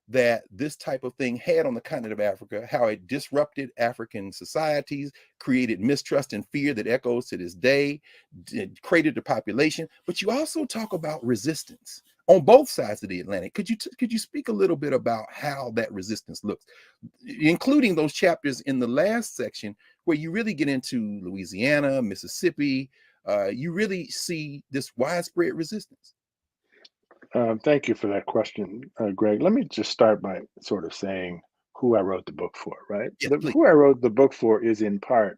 that this type of thing had on the continent of Africa, how it disrupted African societies, created mistrust and fear that echoes to this day, created the population. But you also talk about resistance on both sides of the Atlantic. Could you speak a little bit about how that resistance looks, including those chapters in the last section where you really get into Louisiana, Mississippi? You really see this widespread resistance. Thank you for that question, Greg. Let me just start by sort of saying who I wrote the book for, right? Yeah, Who I wrote the book for is in part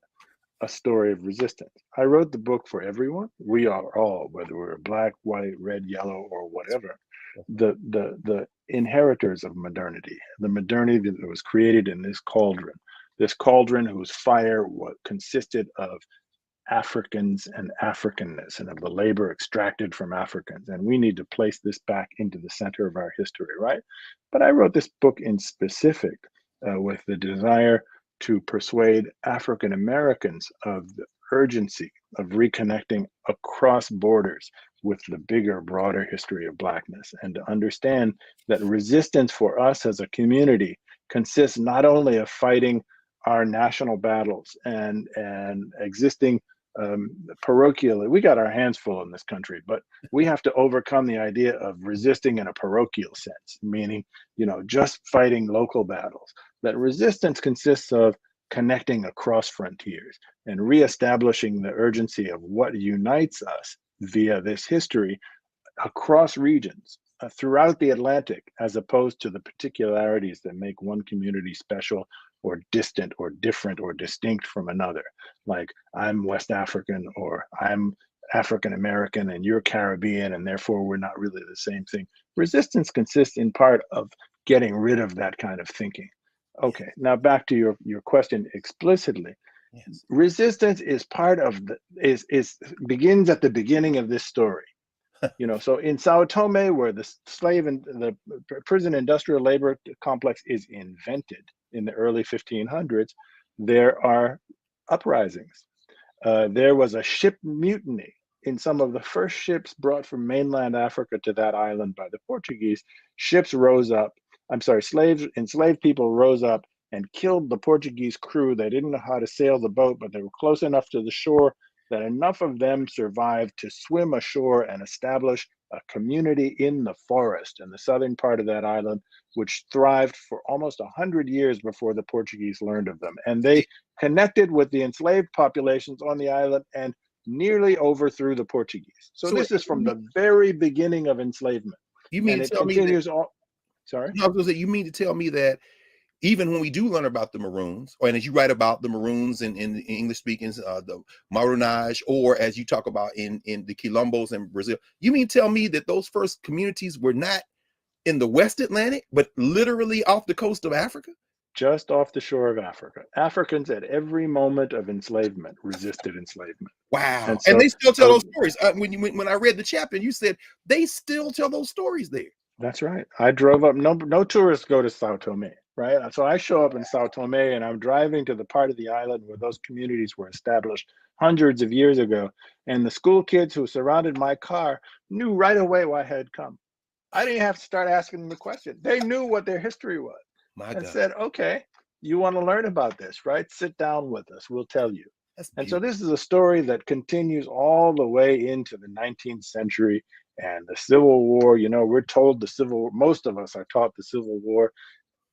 a story of resistance. I wrote the book for everyone. We are all, whether we're black, white, red, yellow, or whatever, the inheritors of modernity, the modernity that was created in this cauldron whose fire consisted of Africans and Africanness and of the labor extracted from Africans. And we need to place this back into the center of our history, right? But I wrote this book in specific with the desire to persuade African Americans of the urgency of reconnecting across borders with the bigger, broader history of Blackness, and to understand that resistance for us as a community consists not only of fighting our national battles and existing parochially. We got our hands full in this country, but we have to overcome the idea of resisting in a parochial sense, meaning, just fighting local battles. That resistance consists of connecting across frontiers and reestablishing the urgency of what unites us via this history across regions throughout the Atlantic, as opposed to the particularities that make one community special or distant or different or distinct from another. Like, I'm West African, or I'm African American and you're Caribbean, and therefore we're not really the same thing. Resistance consists in part of getting rid of that kind of thinking. Okay, now back to your question explicitly. Yes. Resistance is part of begins at the beginning of this story. So in Sao Tome, where the slave and the prison industrial labor complex is invented in the early 1500s, there are uprisings. There was a ship mutiny in some of the first ships brought from mainland Africa to that island by the Portuguese. Enslaved people rose up and killed the Portuguese crew. They didn't know how to sail the boat, but they were close enough to the shore that enough of them survived to swim ashore and establish a community in the forest in the southern part of that island, which thrived for almost 100 years before the Portuguese learned of them. And they connected with the enslaved populations on the island and nearly overthrew the Portuguese. So this is from the very beginning of enslavement. You mean to tell me that, sorry? No, I was going to say, you mean to tell me that even when we do learn about the Maroons, and as you write about the Maroons in English speaking, the Marronage, or as you talk about in the Quilombos in Brazil, you mean to tell me that those first communities were not in the West Atlantic, but literally off the coast of Africa? Just off the shore of Africa. Africans at every moment of enslavement resisted enslavement. Wow. And they still tell those stories. When I read the chapter, you said they still tell those stories there. That's right. I drove up, no tourists go to Sao Tome, right? So I show up in Sao Tome and I'm driving to the part of the island where those communities were established hundreds of years ago. And the school kids who surrounded my car knew right away why I had come. I didn't have to start asking them the question. They knew what their history was. My and God. said, okay, you want to learn about this, right? Sit down with us. We'll tell you. That's And so beautiful. this is a story that continues all the way into the 19th century and the Civil War. You know, we're told most of us are taught the Civil War,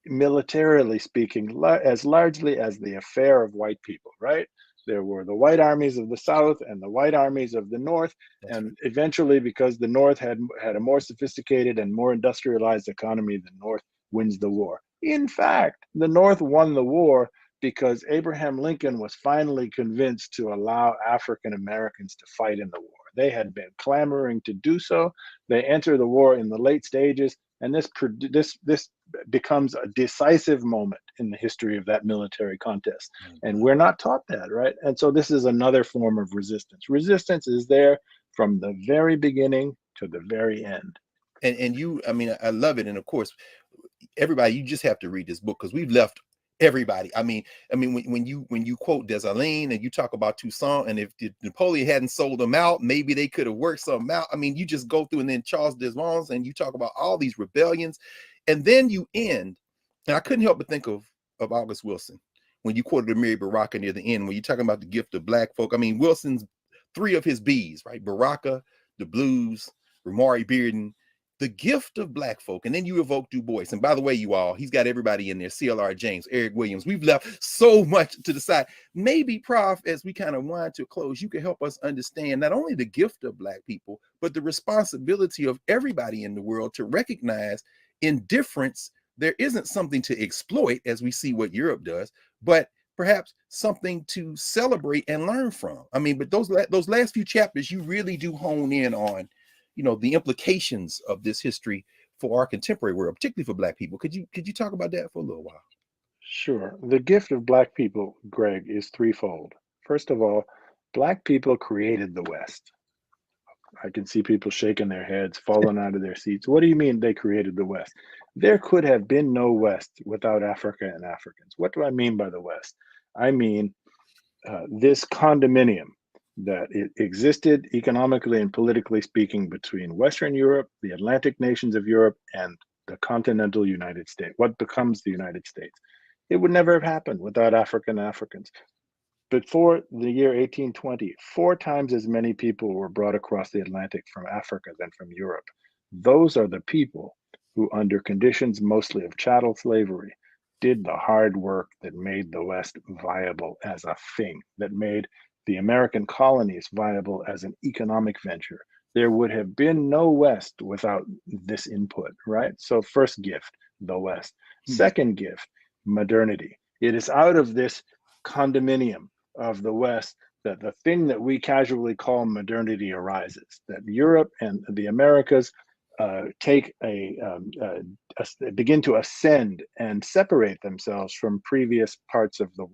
militarily speaking, as largely as the affair of white people, right? There were the white armies of the South and the white armies of the North. That's right. And eventually, because the North had a more sophisticated and more industrialized economy, the North wins the war. In fact, the North won the war because Abraham Lincoln was finally convinced to allow African Americans to fight in the war. They had been clamoring to do so. They enter the war in the late stages, and this becomes a decisive moment in the history of that military contest. And we're not taught that, right? And so this is another form of resistance. Resistance is there from the very beginning to the very end. And you, I mean, I love it. And of course, everybody, you just have to read this book because we've left everybody. I mean, when you quote Dessalines and you talk about Toussaint, and if Napoleon hadn't sold them out, maybe they could have worked something out. I mean, you just go through, and then Charles Desmond, and you talk about all these rebellions, and then you end. And I couldn't help but think of August Wilson when you quoted Mary Baraka near the end, when you're talking about the gift of black folk. I mean, Wilson's three of his B's, right? Baraka, the blues, Ramari Bearden, the gift of black folk. And then you evoke Du Bois. And by the way, you all, he's got everybody in there. C.L.R. James, Eric Williams. We've left so much to the side. Maybe, Prof, as we kind of wind to a close, you can help us understand not only the gift of black people, but the responsibility of everybody in the world to recognize indifference. There isn't something to exploit, as we see what Europe does, but perhaps something to celebrate and learn from. I mean, but those last few chapters, you really do hone in on, the implications of this history for our contemporary world, particularly for black people. Could you talk about that for a little while? Sure. The gift of black people, Greg, is threefold. First of all, black people created the West. I can see people shaking their heads, falling out of their seats. What do you mean they created the West? There could have been no West without Africa and Africans. What do I mean by the West? I mean this condominium that it existed economically and politically speaking between Western Europe, the Atlantic nations of Europe, and the continental United States, what becomes the United States. It would never have happened without African Africans. Before the year 1820, 4 times as many people were brought across the Atlantic from Africa than from Europe. Those are the people who, under conditions mostly of chattel slavery, did the hard work that made the West viable as a thing, that made the American colonies viable as an economic venture. There would have been no West without this input, right? So first gift, the West. Second gift, modernity. It is out of this condominium of the West that the thing that we casually call modernity arises, that Europe and the Americas begin to ascend and separate themselves from previous parts of the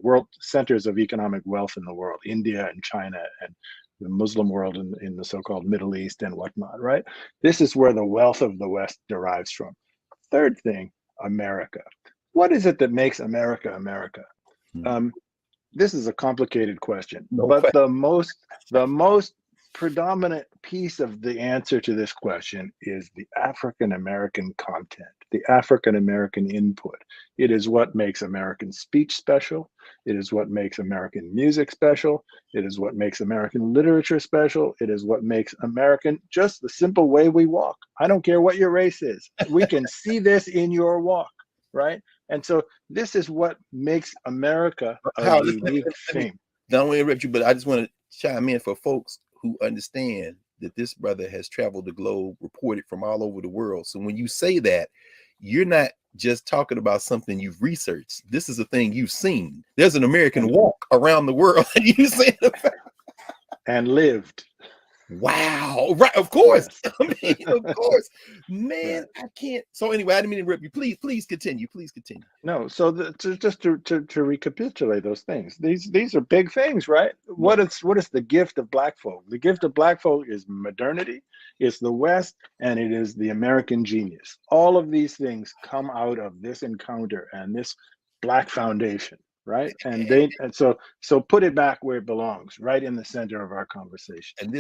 world centers of economic wealth in the world, India and China and the Muslim world in the so-called Middle East and whatnot, right? This is where the wealth of the West derives from. Third thing, America. What is it that makes America America? This is a complicated question, but the most predominant piece of the answer to this question is the African American content, the African American input. It is what makes American speech special. It is what makes American music special. It is what makes American literature special. It is what makes American just the simple way we walk. I don't care what your race is. We can see this in your walk, right? And so this is what makes America a unique thing. Don't want to interrupt you, but I just want to chime in for folks who understand that this brother has traveled the globe, reported from all over the world. So when you say that, you're not just talking about something you've researched. This is a thing you've seen. There's an American walk around the world, and you say and lived. Wow. Right. Of course. Yes. I mean, of course, man, right. I can't. So anyway, I didn't mean to interrupt you. Please continue. Please continue. No. So just to recapitulate those things, these are big things, right? What is the gift of black folk? The gift of black folk is modernity, it's the West, and it is the American genius. All of these things come out of this encounter and this black foundation. Right. And so put it back where it belongs, right in the center of our conversation. And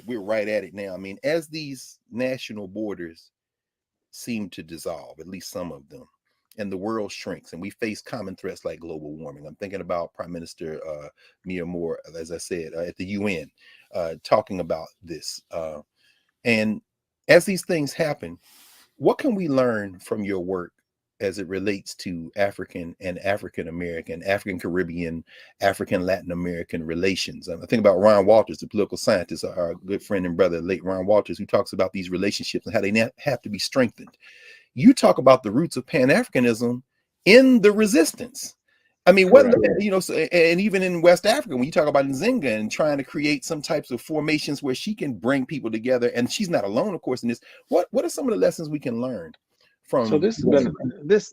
we're right at it now. I mean, as these national borders seem to dissolve, at least some of them, and the world shrinks and we face common threats like global warming. I'm thinking about Prime Minister Mia Moore, as I said, at the UN, talking about this. And as these things happen, what can we learn from your work as it relates to African and African American, African Caribbean, African Latin American relations? I think about Ron Walters, the political scientist, our good friend and brother, late Ron Walters, who talks about these relationships and how they have to be strengthened. You talk about the roots of Pan-Africanism in the resistance. I mean, what, you know, so, and even in West Africa, when you talk about Nzinga and trying to create some types of formations where she can bring people together, and she's not alone, of course, in this. What are some of the lessons we can learn from? So this has been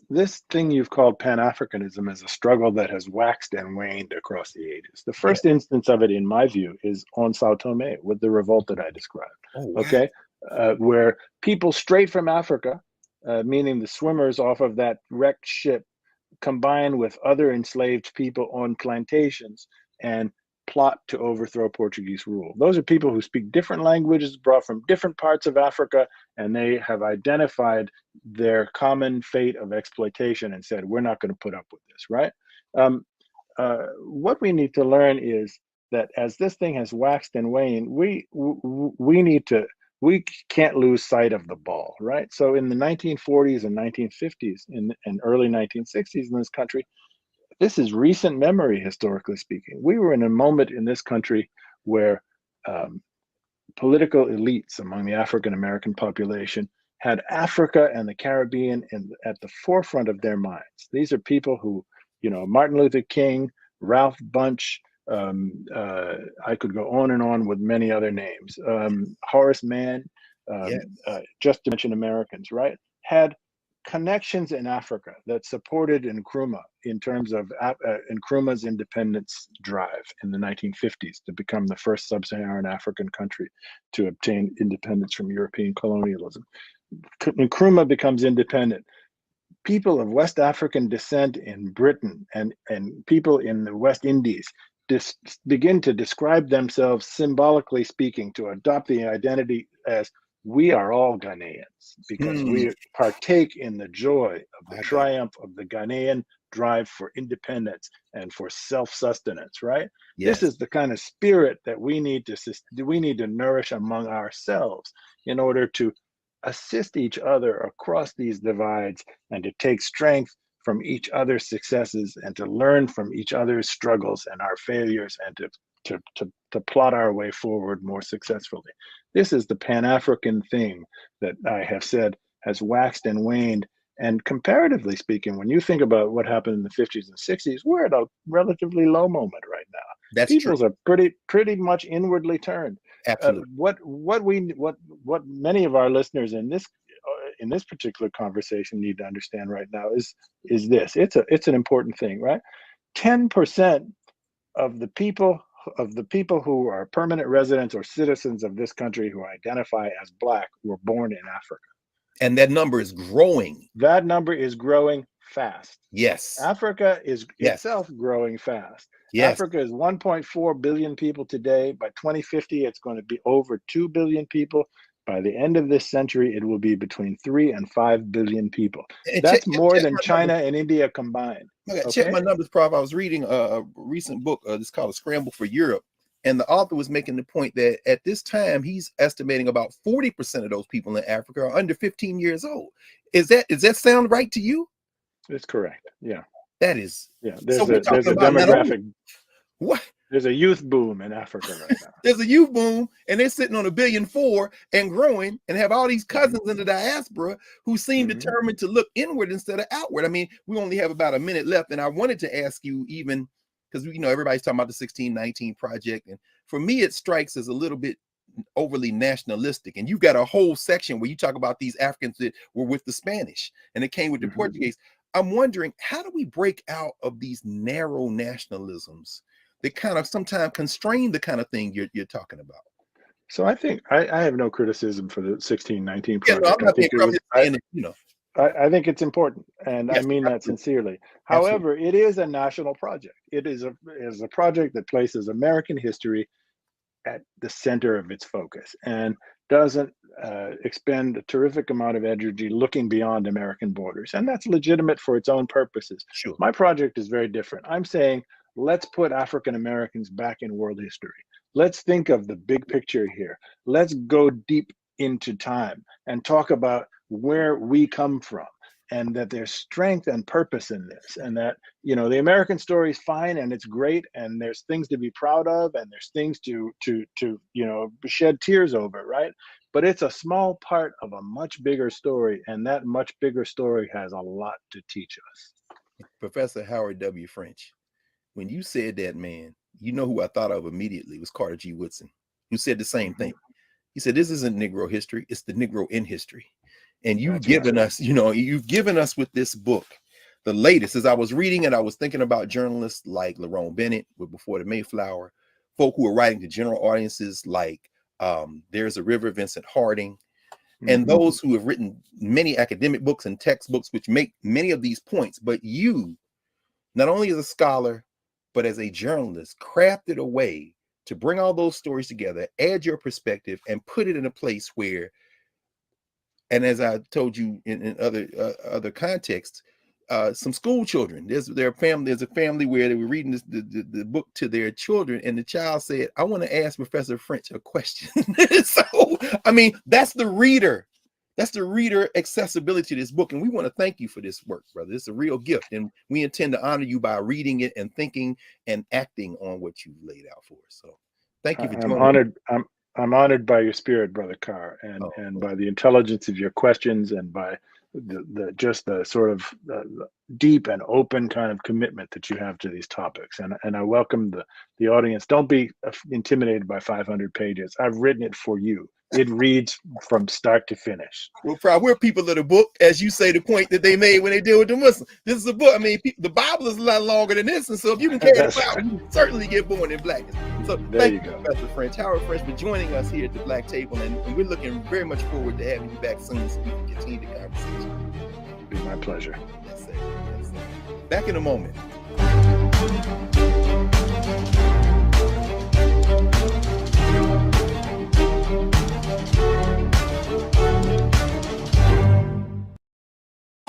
this thing you've called Pan-Africanism is a struggle that has waxed and waned across the ages. The first instance of it, in my view, is on Sao Tome with the revolt that I described. Oh, wow. Okay, where people straight from Africa, meaning the swimmers off of that wrecked ship, combine with other enslaved people on plantations and plot to overthrow Portuguese rule. Those are people who speak different languages, brought from different parts of Africa, and they have identified their common fate of exploitation and said, we're not going to put up with this, right? What we need to learn is that as this thing has waxed and waned, we can't lose sight of the ball, right? So in the 1940s and 1950s and early 1960s in this country, this is recent memory, historically speaking. We were in a moment in this country where political elites among the African American population had Africa and the Caribbean at the forefront of their minds. These are people who, you know, Martin Luther King, Ralph Bunche, I could go on and on with many other names. Horace Mann, just to mention Americans, right? Had connections in Africa that supported Nkrumah in terms of Nkrumah's independence drive in the 1950s to become the first sub-Saharan African country to obtain independence from European colonialism. Nkrumah becomes independent. People of West African descent in Britain and people in the West Indies begin to describe themselves, symbolically speaking, to adopt the identity as we are all Ghanaians because we partake in the joy of the triumph of the Ghanaian drive for independence and for self-sustenance, right? This is the kind of spirit that we need to nourish among ourselves in order to assist each other across these divides and to take strength from each other's successes and to learn from each other's struggles and our failures and to plot our way forward more successfully. This is the Pan-African thing that I have said has waxed and waned. And comparatively speaking, when you think about what happened in the 50s and 60s, we're at a relatively low moment right now. That's Peoples true. are pretty much inwardly turned. Absolutely. What many of our listeners in this particular conversation need to understand right now is this. It's an important thing, right? 10% of the people who are permanent residents or citizens of this country who identify as Black were born in Africa. And that number is growing. That number is growing fast. Yes. Africa is itself growing fast. Yes. Africa is 1.4 billion people today. By 2050, it's going to be over 2 billion people. By the end of this century, it will be between 3 and 5 billion people. That's more than China and India combined. Okay. Check my numbers, Prof. I was reading a recent book. It's called A Scramble for Europe. And the author was making the point that at this time, he's estimating about 40% of those people in Africa are under 15 years old. Does that sound right to you? It's correct. Yeah. That is. Yeah. There's a demographic. What? There's a youth boom in Africa right now. There's a youth boom, and they're sitting on 1.4 billion and growing, and have all these cousins in the diaspora who seem determined to look inward instead of outward. I mean, we only have about a minute left, and I wanted to ask you, even because everybody's talking about the 1619 Project, and for me, it strikes as a little bit overly nationalistic. And you've got a whole section where you talk about these Africans that were with the Spanish and it came with the Portuguese. I'm wondering, how do we break out of these narrow nationalisms that kind of sometimes constrain the kind of thing you're talking about? So I think I have no criticism for the 1619 Project. I think it's important, and I mean that sincerely. However, it is a national project. It is a project that places American history at the center of its focus. And doesn't expend a terrific amount of energy looking beyond American borders. And that's legitimate for its own purposes. Sure. My project is very different. I'm saying, let's put African Americans back in world history. Let's think of the big picture here. Let's go deep into time and talk about where we come from, and that there's strength and purpose in this, and that, you know, the American story is fine and it's great, and there's things to be proud of, and there's things to you know, shed tears over, right? But it's a small part of a much bigger story, and that much bigger story has a lot to teach us. Professor Howard W. French, when you said that, man, you know who I thought of immediately was Carter G. Woodson, who said the same thing. He said, this isn't Negro history, it's the Negro in history. And you've given us, you know, you've given us with this book, the latest. As I was reading it, I was thinking about journalists like Lerone Bennett with Before the Mayflower, folk who are writing to general audiences like There's a River, Vincent Harding, and those who have written many academic books and textbooks, which make many of these points. But you, not only as a scholar, but as a journalist, crafted a way to bring all those stories together, add your perspective, and put it in a place where, and as I told you in other contexts, some school children, there's a family where they were reading the book to their children, and the child said, I want to ask Professor French a question. So, I mean, that's the reader accessibility to this book. And we want to thank you for this work, brother. It's a real gift. And we intend to honor you by reading it and thinking and acting on what you've laid out for us. So thank you for joining me. I'm honored by your spirit, Brother Carr, and by the intelligence of your questions, and by the sort of deep and open kind of commitment that you have to these topics. And I welcome the audience. Don't be intimidated by 500 pages. I've written it for you. It reads from start to finish. We're people of the book, as you say, the point that they made when they deal with the Muslims. This is a book. I mean, the Bible is a lot longer than this, and so if you can carry it out, you can certainly get born in blackness. So thank you, Professor French, Howard French, for joining us here at the Black Table, and we're looking very much forward to having you back soon so we can continue the conversation. It'll be my pleasure. Yes, sir. Yes, sir. Back in a moment.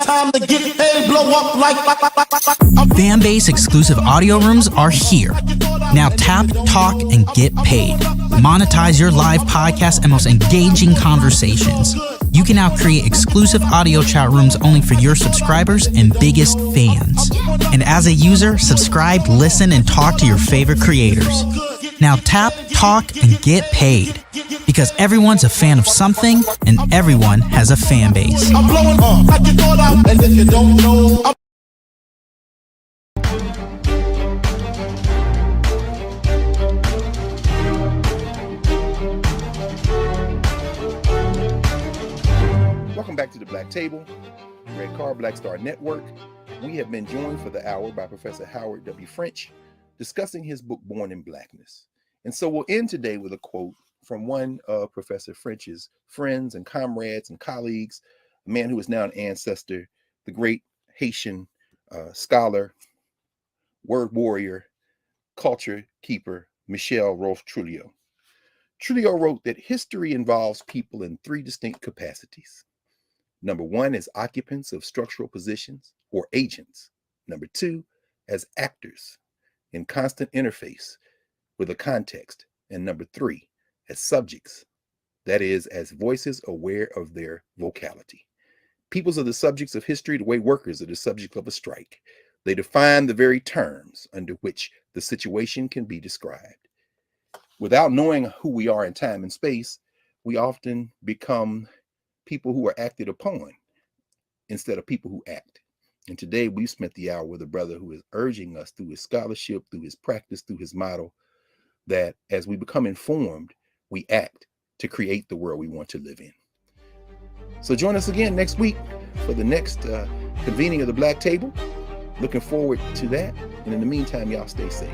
Time to get paid, blow up like. Fanbase exclusive audio rooms are here. Now tap, talk, and get paid. Monetize your live podcast and most engaging conversations. You can now create exclusive audio chat rooms only for your subscribers and biggest fans. And as a user, subscribe, listen, and talk to your favorite creators. Now tap, talk, and get paid. Because everyone's a fan of something, and everyone has a fan base. I'm blowing up like you thought out, and if you don't know. Welcome back to the Black Table, Greg Carr, Black Star Network. We have been joined for the hour by Professor Howard W. French, discussing his book, Born in Blackness. And so we'll end today with a quote from one of Professor French's friends and comrades and colleagues, a man who is now an ancestor, the great Haitian scholar, word warrior, culture keeper, Michel Rolfe Trujillo. Trujillo wrote that history involves people in three distinct capacities. Number one, as occupants of structural positions or agents. Number two, as actors in constant interface with a context. And number three, as subjects, that is, as voices aware of their vocality. Peoples are the subjects of history the way workers are the subject of a strike. They define the very terms under which the situation can be described. Without knowing who we are in time and space, we often become people who are acted upon instead of people who act. And today we spent the hour with a brother who is urging us through his scholarship, through his practice, through his model, that as we become informed, we act to create the world we want to live in. So join us again next week for the next convening of the Black Table. Looking forward to that. And in the meantime, y'all stay safe.